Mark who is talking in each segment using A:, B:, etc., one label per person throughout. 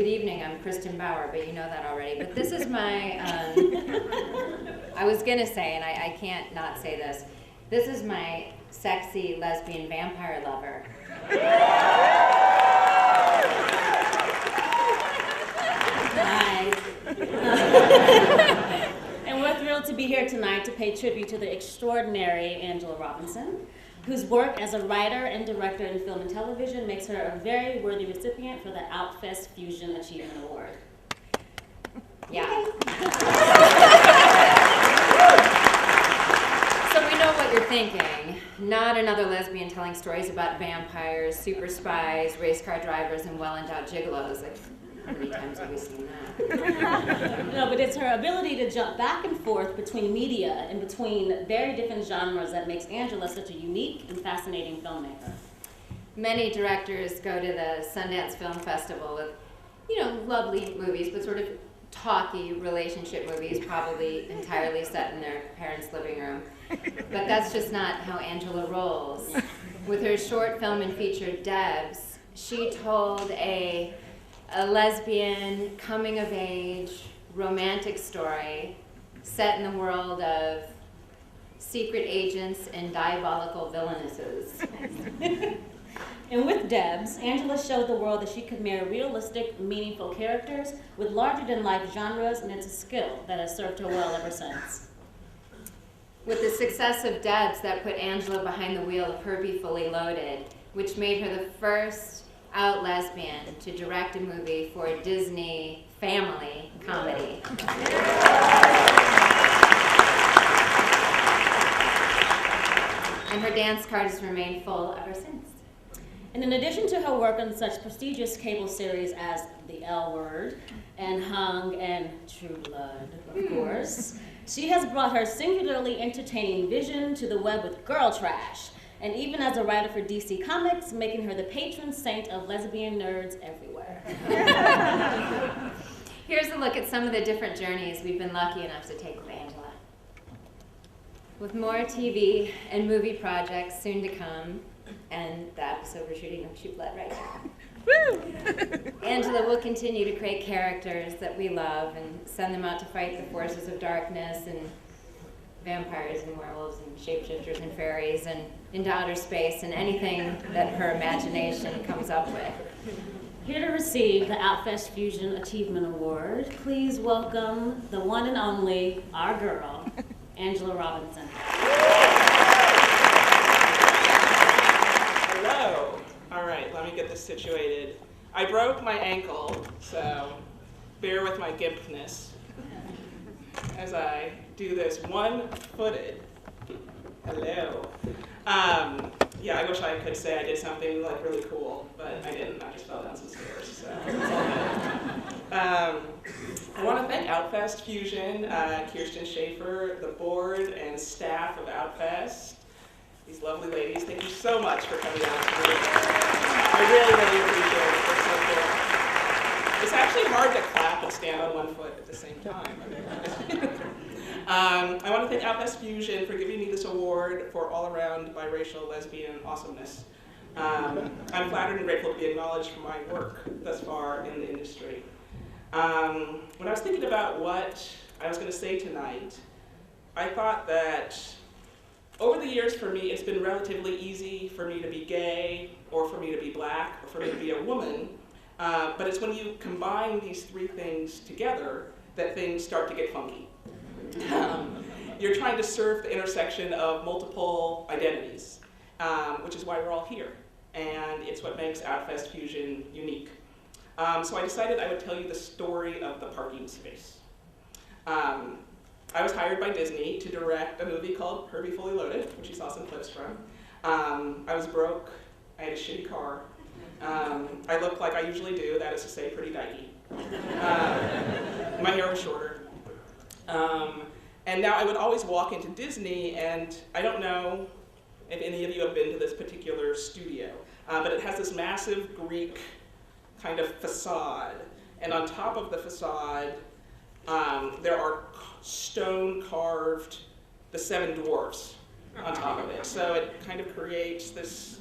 A: good evening, I'm Kristen Bauer, but you know that already. But this is my, I was going to say, and I can't not say this, this is my sexy lesbian vampire lover. Hi.
B: And we're thrilled to be here tonight to pay tribute to the extraordinary Angela Robinson, whose work as a writer and director in film and television makes her a very worthy recipient for the Outfest Fusion Achievement Award.
A: Yeah. So we know what you're thinking. Not another lesbian telling stories about vampires, super spies, race car drivers, and well-endowed gigolos. Like, how many times have we seen that?
B: No, but it's her ability to jump back and forth between media and between very different genres that makes Angela such a unique and fascinating filmmaker.
A: Many directors go to the Sundance Film Festival with, lovely movies, but sort of talky relationship movies, probably entirely set in their parents' living room. But that's just not how Angela rolls. With her short film and feature Debs, she told a lesbian coming-of-age romantic story set in the world of secret agents and diabolical villainesses.
B: And with Debs, Angela showed the world that she could marry realistic, meaningful characters with larger-than-life genres, and it's a skill that has served her well ever since.
A: With the success of Debs, that put Angela behind the wheel of Herbie Fully Loaded, which made her the first out lesbian to direct a movie for a Disney family comedy. And her dance card has remained full ever since.
B: And in addition to her work on such prestigious cable series as The L Word and Hung and True Blood, of course, she has brought her singularly entertaining vision to the web with Girl Trash, and even as a writer for DC Comics, making her the patron saint of lesbian nerds everywhere.
A: Here's a look at some of the different journeys we've been lucky enough to take with Angela. With more TV and movie projects soon to come, and the episode we're shooting of True Blood right now. Woo! Angela will continue to create characters that we love and send them out to fight the forces of darkness and vampires and werewolves and shapeshifters and fairies and into outer space and anything that her imagination comes up with.
B: Here to receive the Outfest Fusion Achievement Award, please welcome the one and only, our girl, Angela Robinson.
C: Hello. All right, let me get this situated. I broke my ankle, so bear with my gimpness as I do this one-footed. Hello. Yeah, I wish I could say I did something like really cool, but I didn't. I just fell down some stairs. So it's all good. I want to thank Outfest Fusion, Kirsten Schaefer, the board and staff of Outfest. These lovely ladies, thank you so much for coming out tonight. I really, really appreciate it. It's so cool. It's actually hard to clap and stand on one foot at the same time. I want to thank Outfest Fusion for giving me this award for all-around biracial lesbian awesomeness. I'm flattered and grateful to be acknowledged for my work thus far in the industry. When I was thinking about what I was going to say tonight, I thought that over the years for me, it's been relatively easy for me to be gay, or for me to be black, or for me to be a woman. But it's when you combine these three things together that things start to get funky. You're trying to serve the intersection of multiple identities, which is why we're all here. And it's what makes Outfest Fusion unique. So I decided I would tell you the story of the parking space. I was hired by Disney to direct a movie called Herbie Fully Loaded, which you saw some clips from. I was broke, I had a shitty car. I looked like I usually do, that is to say, pretty dykey. My hair was shorter. And now I would always walk into Disney, and I don't know if any of you have been to this particular studio, but it has this massive Greek kind of facade. And on top of the facade, there are stone-carved the 7 dwarfs on top of it. So it kind of creates this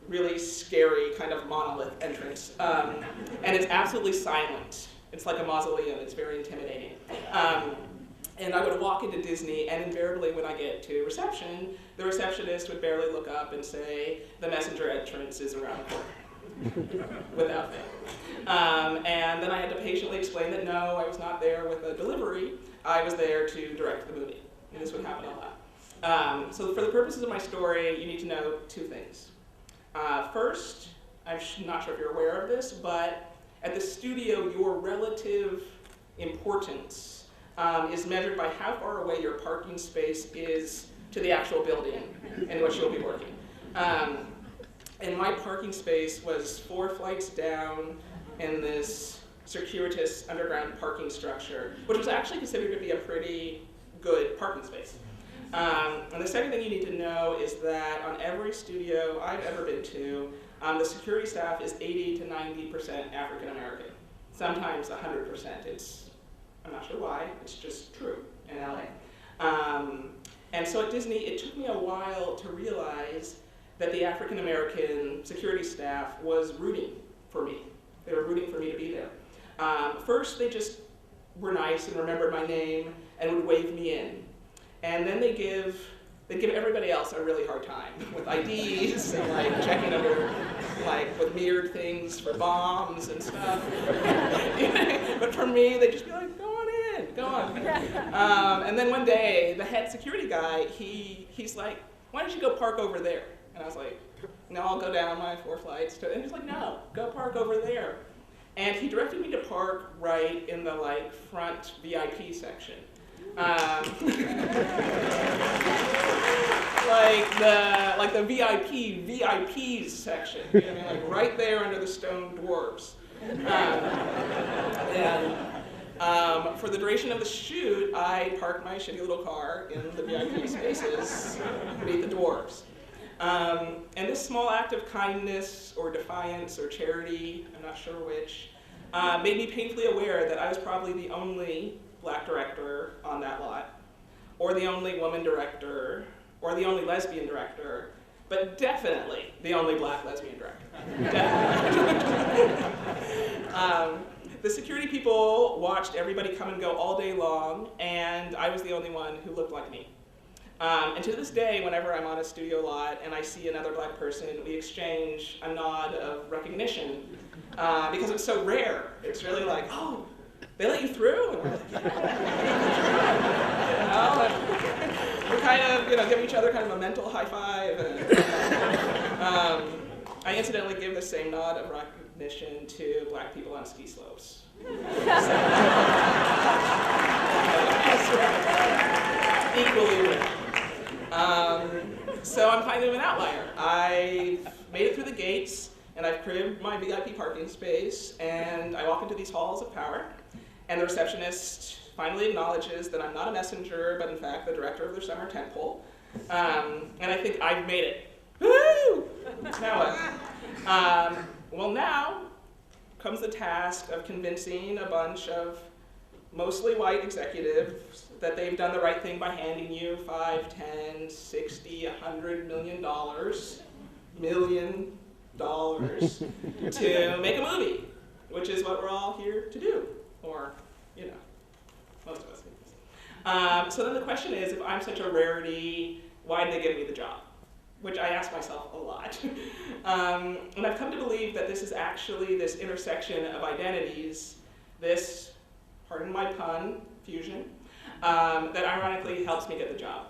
C: really scary kind of monolith entrance. And it's absolutely silent. It's like a mausoleum. It's very intimidating. And I would walk into Disney, and invariably when I get to reception, the receptionist would barely look up and say, the messenger entrance is around the corner, without fail. And then I had to patiently explain that no, I was not there with a delivery. I was there to direct the movie. And this would happen a lot. So for the purposes of my story, you need to know two things. First, I'm not sure if you're aware of this, but at the studio, your relative importance is measured by how far away your parking space is to the actual building in which you'll be working. And my parking space was 4 flights down in this circuitous underground parking structure, which was actually considered to be a pretty good parking space. And the second thing you need to know is that on every studio I've ever been to, the security staff is 80 to 90% African American, sometimes 100%. I'm not sure why, it's just true in LA. And so at Disney, it took me a while to realize that the African American security staff was rooting for me. They were rooting for me to be there. First, they just were nice and remembered my name and would wave me in. And then they'd give everybody else a really hard time with IDs and like checking under, like with weird things for bombs and stuff. But for me, they'd just be like, go on in, go on. And then one day, the head security guy, he's like, why don't you go park over there? And I was like, no, I'll go down my 4 flights. And he's like, no, go park over there. And he directed me to park right in the like front VIP section. like the VIPs section, you know what I mean? Like right there under the stone dwarves. For the duration of the shoot, I parked my shitty little car in the VIP spaces beneath the dwarves. And this small act of kindness or defiance or charity, I'm not sure which, made me painfully aware that I was probably the only Black director on that lot, or the only woman director, or the only lesbian director, but definitely the only Black lesbian director. The security people watched everybody come and go all day long, and I was the only one who looked like me. And to this day, whenever I'm on a studio lot and I see another Black person, we exchange a nod of recognition, because it's so rare. It's really like, oh, they let you through? And we're like, yeah. We kind of, give each other kind of a mental high five. And, I incidentally give the same nod of recognition to Black people on ski slopes. Equally rare. So I'm kind of an outlier. I've made it through the gates, and I've cribbed my VIP parking space, and I walk into these halls of power, and the receptionist finally acknowledges that I'm not a messenger, but in fact the director of their summer tent pole. And I think I've made it. Woo! Now what? Well, now comes the task of convincing a bunch of mostly white executives that they've done the right thing by handing you $5, $10, $60, $100 million to make a movie, which is what we're all here to do, or, most of us. So then the question is, if I'm such a rarity, why did they give me the job? Which I ask myself a lot. And I've come to believe that this is actually this intersection of identities, this, pardon my pun, fusion, that ironically helps me get the job.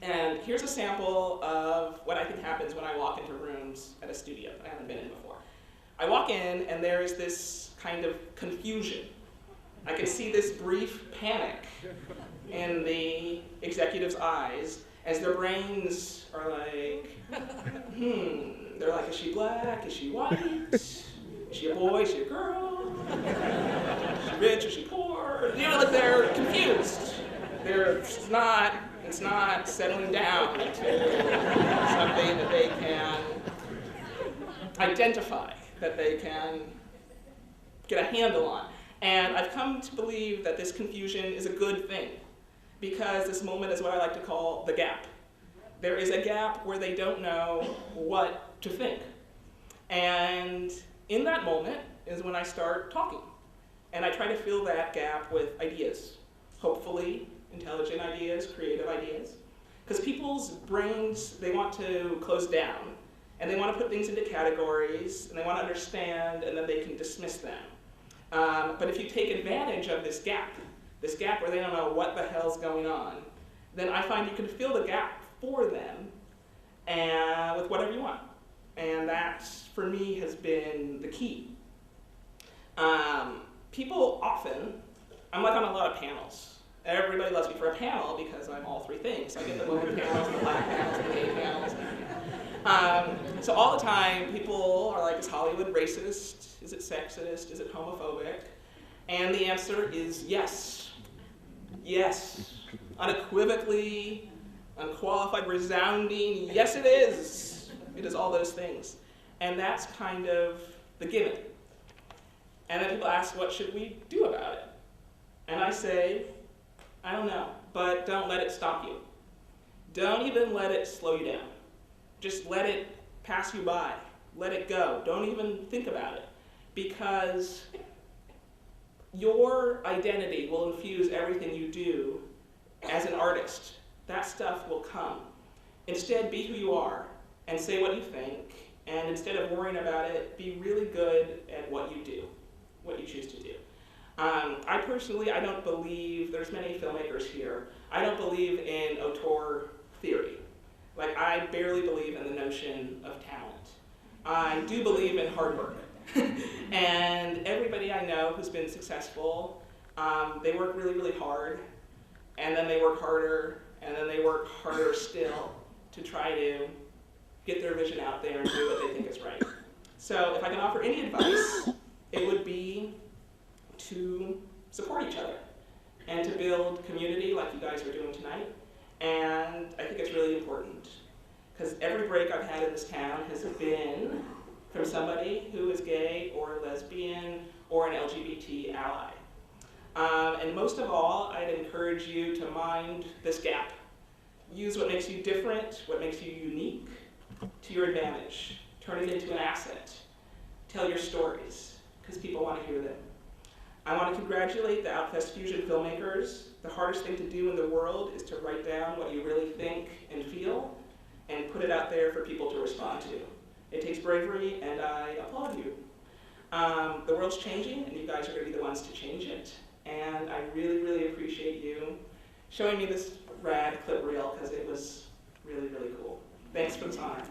C: And here's a sample of what I think happens when I walk into rooms at a studio that I haven't been in before. I walk in and there is this kind of confusion. I can see this brief panic in the executive's eyes as their brains are like, they're like, is she Black, is she white, is she a boy, is she a girl, is she rich, is she poor? Like they're confused. It's not settling down into something that they can identify, that they can get a handle on. And I've come to believe that this confusion is a good thing, because this moment is what I like to call the gap. There is a gap where they don't know what to think. And in that moment is when I start talking. And I try to fill that gap with ideas, hopefully intelligent ideas, creative ideas. Because people's brains, they want to close down, and they want to put things into categories, and they want to understand, and then they can dismiss them. But if you take advantage of this gap where they don't know what the hell's going on, then I find you can fill the gap for them and with whatever you want. And that, for me, has been the key. People often, I'm like on a lot of panels. Everybody loves me for a panel because I'm all three things. I get the women panels, the black panels, the gay panels. So all the time, people are like, is Hollywood racist? Is it sexist? Is it homophobic? And the answer is yes. Yes. Unequivocally, unqualified, resounding, yes it is. It is all those things. And that's kind of the given. And then people ask, what should we do about it? And I say, I don't know, but don't let it stop you. Don't even let it slow you down. Just let it pass you by. Let it go. Don't even think about it. Because your identity will infuse everything you do as an artist. That stuff will come. Instead, be who you are and say what you think. And instead of worrying about it, be really good at what you do, what you choose to do. I personally, I don't believe, there's many filmmakers here, I don't believe in auteur theory. Like, I barely believe in the notion of talent. I do believe in hard work. And everybody I know who's been successful, they work really, really hard, and then they work harder, and then they work harder still to try to get their vision out there and do what they think is right. So if I can offer any advice, it would be to support each other and to build community like you guys are doing tonight. And I think it's really important because every break I've had in this town has been from somebody who is gay or lesbian or an LGBT ally. And most of all, I'd encourage you to mind this gap. Use what makes you different, what makes you unique, to your advantage. Turn it into an asset. Tell your stories, because people want to hear them. I want to congratulate the Outfest Fusion filmmakers. The hardest thing to do in the world is to write down what you really think and feel and put it out there for people to respond to. It takes bravery, and I applaud you. The world's changing, and you guys are going to be the ones to change it. And I really, really appreciate you showing me this rad clip reel, because it was really, really cool. Thanks for the time.